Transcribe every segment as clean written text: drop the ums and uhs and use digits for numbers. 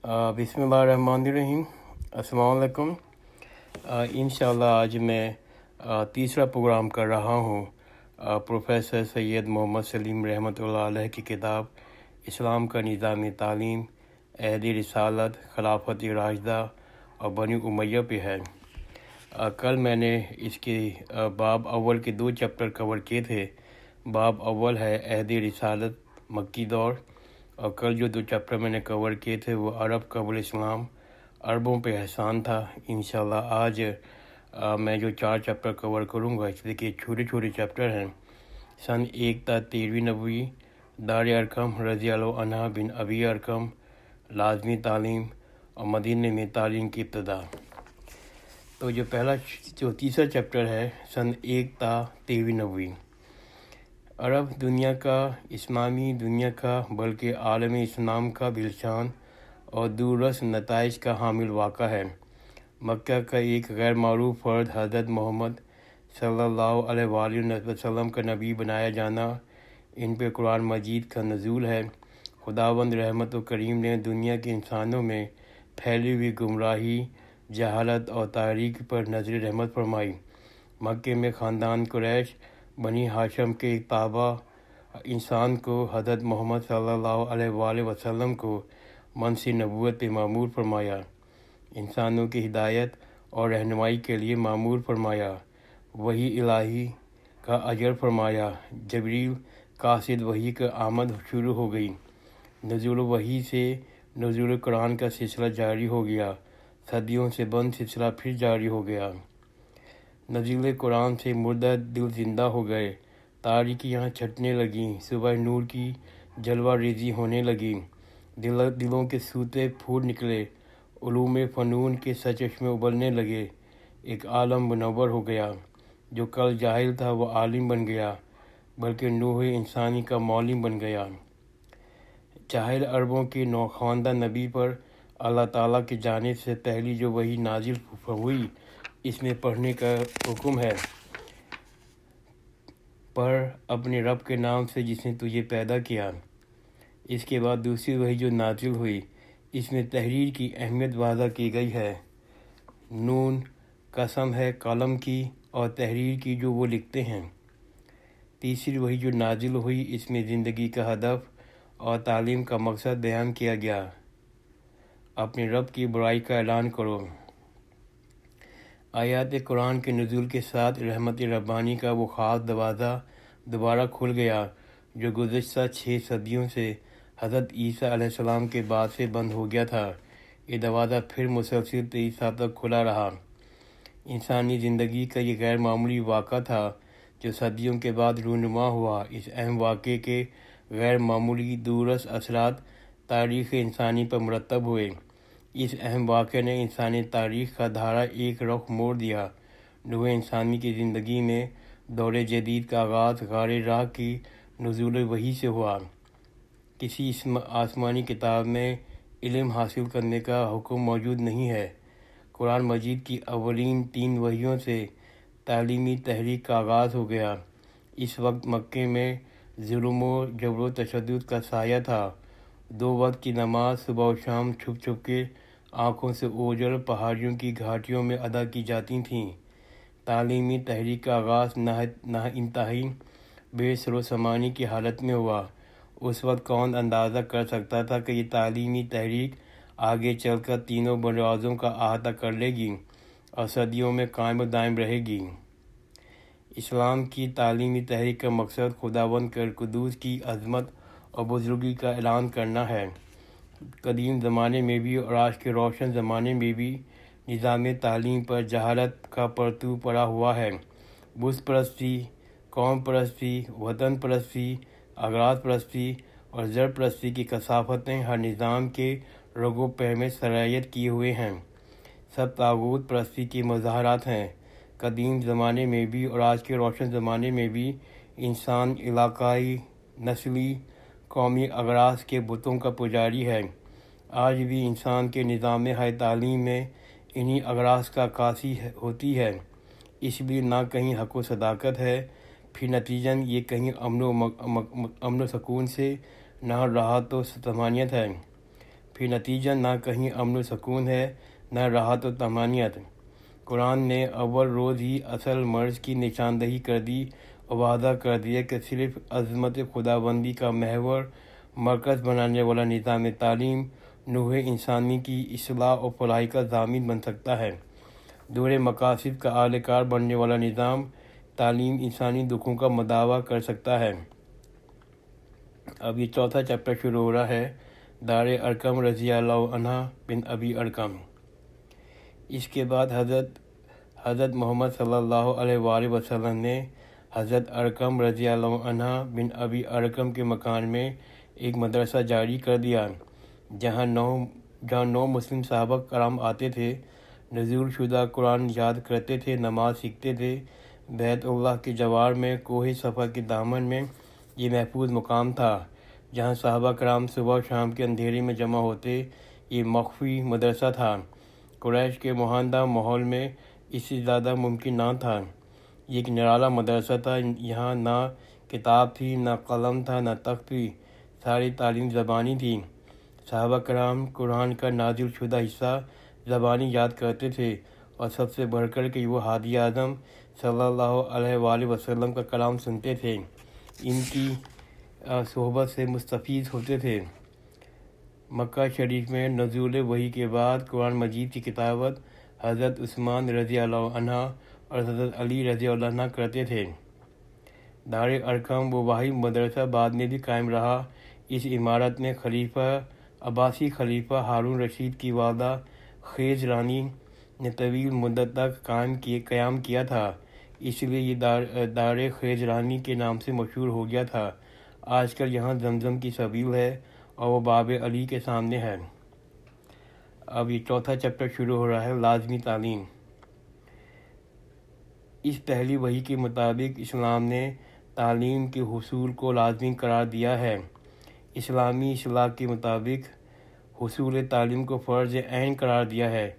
بسم اللہ الرحمن الرحیم۔ السلام علیکم۔ انشاءاللہ آج میں تیسرا پروگرام کر رہا ہوں پروفیسر سید محمد سلیم رحمۃ اللہ علیہ کی کتاب اسلام کا نظام تعلیم، عہد رسالت، خلافت راشدہ اور بنی امیہ پہ ہے۔ کل میں نے اس کے باب اول کے 2 چیپٹر کور کیے تھے۔ باب اول ہے عہد رسالت مکی دور، اور کل جو 2 چیپٹر میں نے کور کیے تھے وہ عرب قبل اسلام، عربوں پہ احسان تھا۔ انشاءاللہ آج میں جو 4 چیپٹر کور کروں گا، اس لیے کہ چھوٹے چھوٹے چیپٹر ہیں۔ سن 1 تا 13ویں نبوی، دار ارقم رضی اللہ عنہ بن ابی ارقم، لازمی تعلیم اور مدینہ میں تعلیم کی ابتدا۔ تو جو تیسرا چیپٹر ہے سن 1 تا 13ویں نبوی، عرب دنیا کا، اسلامی دنیا کا، بلکہ عالم اسلام کا بلشان اور دوررس نتائج کا حامل واقعہ ہے۔ مکہ کا ایک غیر معروف فرد حضرت محمد صلی اللہ علیہ وآلہ وسلم کا نبی بنایا جانا، ان پہ قرآن مجید کا نزول ہے۔ خداوند رحمت و کریم نے دنیا کے انسانوں میں پھیلی ہوئی گمراہی، جہالت اور تاریکی پر نظر رحمت فرمائی۔ مکے میں خاندان قریش بنی ہاشم کے ایک تابع انسان کو حضرت محمد صلی اللہ علیہ وآلہ وسلم کو منصب نبوت پہ مامور فرمایا، انسانوں کی ہدایت اور رہنمائی کے لیے مامور فرمایا، وحی الہی کا اجر فرمایا۔ جبریل قاصد وحی کا آمد شروع ہو گئی، نزول وحی سے نزول قرآن کا سلسلہ جاری ہو گیا، صدیوں سے بند سلسلہ پھر جاری ہو گیا۔ نزول قرآن سے مردہ دل زندہ ہو گئے، تاریکیاں چھٹنے لگیں، صبح نور کی جلوہ ریزی ہونے لگی، دلوں کے سوتے پھول نکلے، علوم فنون کے سرچشمے ابلنے لگے، ایک عالم منور ہو گیا۔ جو کل جاہل تھا وہ عالم بن گیا، بلکہ نوح انسانی کا معلم بن گیا۔ جاہل عربوں کے نوخواندہ نبی پر اللہ تعالیٰ کی جانب سے پہلی جو وحی نازل ہوئی، اس میں پڑھنے کا حکم ہے۔ پڑھ اپنے رب کے نام سے جس نے تجھے پیدا کیا۔ اس کے بعد دوسری وحی جو نازل ہوئی، اس میں تحریر کی اہمیت واضح کی گئی ہے۔ نون، قسم ہے قلم کی اور تحریر کی جو وہ لکھتے ہیں۔ تیسری وحی جو نازل ہوئی، اس میں زندگی کا ہدف اور تعلیم کا مقصد بیان کیا گیا۔ اپنے رب کی برائی کا اعلان کرو۔ آیات قرآن کے نزول کے ساتھ رحمت ربانی کا وہ خاص دروازہ دوبارہ کھل گیا جو گزشتہ 6 صدیوں سے حضرت عیسیٰ علیہ السلام کے بعد سے بند ہو گیا تھا۔ یہ دروازہ پھر مسلسل 23 سال تک کھلا رہا۔ انسانی زندگی کا یہ غیر معمولی واقعہ تھا جو صدیوں کے بعد رونما ہوا۔ اس اہم واقعے کے غیر معمولی دوررس اثرات تاریخ انسانی پر مرتب ہوئے۔ اس اہم واقعے نے انسانی تاریخ کا دھارا ایک رخ موڑ دیا۔ نوح انسانی کی زندگی میں دور جدید کا آغاز غار راہ کی نزول وحی سے ہوا۔ کسی آسمانی کتاب میں علم حاصل کرنے کا حکم موجود نہیں ہے۔ قرآن مجید کی اولین 3 وحیوں سے تعلیمی تحریک کا آغاز ہو گیا۔ اس وقت مکے میں ظلم و جبر و تشدد کا سایہ تھا۔ 2 وقت کی نماز صبح و شام چھپ چھپ کے آنکھوں سے اوجھل پہاڑیوں کی گھاٹیوں میں ادا کی جاتی تھیں۔ تعلیمی تحریک کا آغاز انتہائی بے سر و سامانی کی حالت میں ہوا۔ اس وقت کون اندازہ کر سکتا تھا کہ یہ تعلیمی تحریک آگے چل کر تینوں بروازوں کا احاطہ کر لے گی اور صدیوں میں قائم و دائم رہے گی۔ اسلام کی تعلیمی تحریک کا مقصد خداوند قدوس کی عظمت اور بزرگی کا اعلان کرنا ہے۔ قدیم زمانے میں بھی اور آج کے روشن زمانے میں بھی نظام تعلیم پر جہالت کا پرتو پڑا ہوا ہے۔ بت پرستی، قوم پرستی، وطن پرستی، اغراض پرستی اور زر پرستی کی کثافتیں ہر نظام کے رگ و پے میں سرایت کیے ہوئے ہیں۔ سب طاغوت پرستی کے مظاہرات ہیں۔ قدیم زمانے میں بھی اور آج کے روشن زمانے میں بھی انسان علاقائی، نسلی، قومی اغراض کے بتوں کا پجاری ہے۔ آج بھی انسان کے نظام ہائے تعلیم میں انہی اغراض کا عکاسی ہوتی ہے۔ اس لیے نہ کہیں حق و صداقت ہے، پھر نتیجتاً یہ کہیں امن و سکون سے نہ راحت و طمانینت ہے، پھر نتیجہ نہ کہیں امن و سکون ہے نہ راحت و طمانینت۔ قرآن نے اول روز ہی اصل مرض کی نشاندہی کر دی اور واضح کر دیا کہ صرف عظمت خداوندی کا محور مرکز بنانے والا نظام تعلیم نوع انسانی کی اصلاح اور فلاح کا ضامن بن سکتا ہے۔ دور مقاصد کا اعلی کار بننے والا نظام تعلیم انسانی دکھوں کا مداوع کر سکتا ہے۔ اب یہ چوتھا چیپٹر شروع ہو رہا ہے، دار ارقم رضی اللہ عنہ بن ابی ارقم۔ اس کے بعد حضرت محمد صلی اللہ علیہ وآلہ وسلم نے حضرت ارقم رضی اللہ عنہ بن ابی ارقم کے مکان میں ایک مدرسہ جاری کر دیا، جہاں نو مسلم صحابہ کرام آتے تھے، نزول شدہ قرآن یاد کرتے تھے، نماز سیکھتے تھے۔ بیت اللہ کے جوار میں کوہ صفا کے دامن میں یہ محفوظ مقام تھا، جہاں صحابہ کرام صبح و شام کے اندھیرے میں جمع ہوتے۔ یہ مخفی مدرسہ تھا، قریش کے محاندہ ماحول میں اس سے زیادہ ممکن نہ تھا۔ یہ ایک نرالا مدرسہ تھا، یہاں نہ کتاب تھی، نہ قلم تھا، نہ تخت تھی، ساری تعلیم زبانی تھی۔ صحابہ کرام قرآن کا نازل شدہ حصہ زبانی یاد کرتے تھے، اور سب سے بڑھ کر کے وہ ہادی اعظم صلی اللہ علیہ وآلہ وسلم کا کلام سنتے تھے، ان کی صحبت سے مستفید ہوتے تھے۔ مکہ شریف میں نزول وحی کے بعد قرآن مجید کی کتابت حضرت عثمان رضی اللہ عنہ اور حضرت علی رضی اللہ عنہ کرتے تھے۔ دار ارقم وہ واحد مدرسہ بعد میں بھی قائم رہا۔ اس عمارت میں عباسی خلیفہ ہارون رشید کی والدہ خیز رانی نے طویل مدت تک قیام کیا تھا، اس لیے یہ دار خیز رانی کے نام سے مشہور ہو گیا تھا۔ آج کل یہاں زمزم کی سبیل ہے اور وہ باب علی کے سامنے ہے۔ اب یہ چوتھا چیپٹر شروع ہو رہا ہے، لازمی تعلیم۔ اس پہلی وحی کے مطابق اسلام نے تعلیم کے حصول کو لازمی قرار دیا ہے۔ اسلامی اصطلاح کے مطابق حصول تعلیم کو فرض عین قرار دیا ہے۔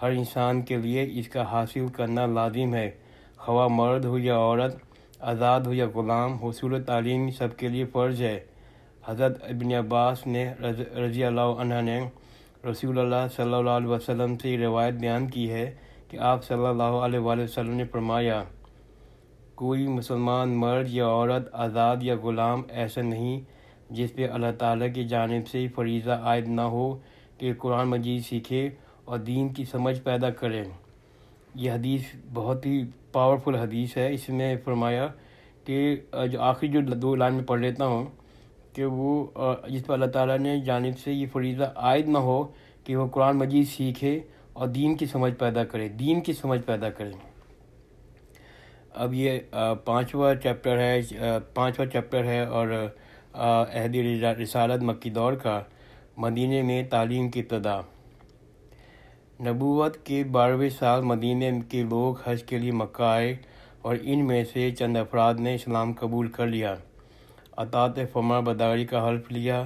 ہر انسان کے لیے اس کا حاصل کرنا لازم ہے، خواہ مرد ہو یا عورت، آزاد ہو یا غلام، حصول تعلیم سب کے لیے فرض ہے۔ حضرت ابن عباس رضی اللہ عنہ نے رسول اللہ صلی اللہ علیہ وسلم سے یہ روایت بیان کی ہے کہ آپ صلی اللہ علیہ وآلہ وسلم نے فرمایا، کوئی مسلمان مرد یا عورت، آزاد یا غلام ایسا نہیں جس پہ اللہ تعالیٰ کی جانب سے فریضہ عائد نہ ہو کہ قرآن مجید سیکھے اور دین کی سمجھ پیدا کرے۔ یہ حدیث بہت ہی پاورفل حدیث ہے۔ اس میں فرمایا کہ جو آخری جو دو لائن میں پڑھ لیتا ہوں کہ وہ جس پر اللہ تعالیٰ نے جانب سے یہ فریضہ عائد نہ ہو کہ وہ قرآن مجید سیکھے اور دین کی سمجھ پیدا کرے۔ اب یہ پانچواں چیپٹر ہے اور عہد رسالت مکی دور کا، مدینے میں تعلیم کی ابتدا۔ نبوت کے 12ویں سال مدینے کے لوگ حج کے لیے مکہ آئے اور ان میں سے چند افراد نے اسلام قبول کر لیا، اطاعت فرمان برداری کا حلف لیا۔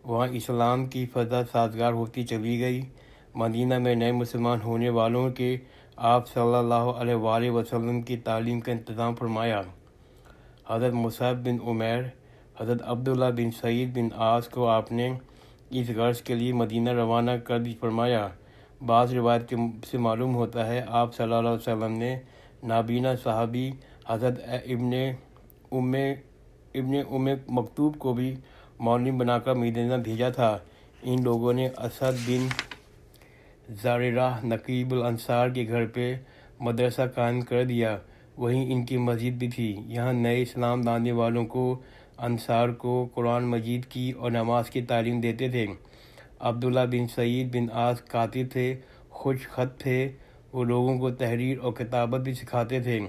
وہاں اسلام کی فضا سازگار ہوتی چلی گئی۔ مدینہ میں نئے مسلمان ہونے والوں کے آپ صلی اللہ علیہ وآلہ وسلم کی تعلیم کا انتظام فرمایا۔ حضرت مصعب بن عمیر، حضرت عبداللہ بن سعید بن عاص کو آپ نے اس غرض کے لیے مدینہ روانہ کر فرمایا۔ بعض روایت سے معلوم ہوتا ہے آپ صلی اللہ علیہ وسلم نے نابینا صحابی حضرت ابن ام مکتوب کو بھی معلم بنا کر مدینہ بھیجا تھا۔ ان لوگوں نے اسد بن زرارہ نقیب الانصار کے گھر پہ مدرسہ قائم کر دیا، وہیں ان کی مسجد بھی تھی۔ یہاں نئے اسلام لانے والوں کو، انصار کو قرآن مجید کی اور نماز کی تعلیم دیتے تھے۔ عبداللہ بن سعید بن عاص کاتب تھے، خوش خط تھے، وہ لوگوں کو تحریر اور کتابت بھی سکھاتے تھے۔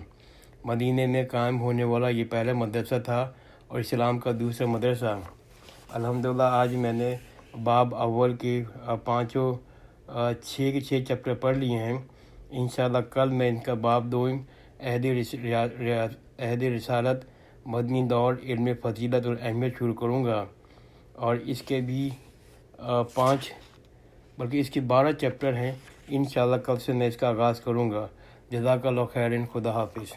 مدینہ میں قائم ہونے والا یہ پہلا مدرسہ تھا اور اسلام کا دوسرا مدرسہ۔ الحمدللہ آج میں نے باب اول کے 6 چیپٹر پڑھ لیے ہیں۔ انشاءاللہ کل میں ان کا باب دوم عہد رسالت مدنی دور علم فضیلت اور اہمیت شروع کروں گا، اور اس کے بھی 12 چیپٹر ہیں۔ انشاءاللہ کل سے میں اس کا آغاز کروں گا۔ جزاک اللہ خیرن، خدا حافظ۔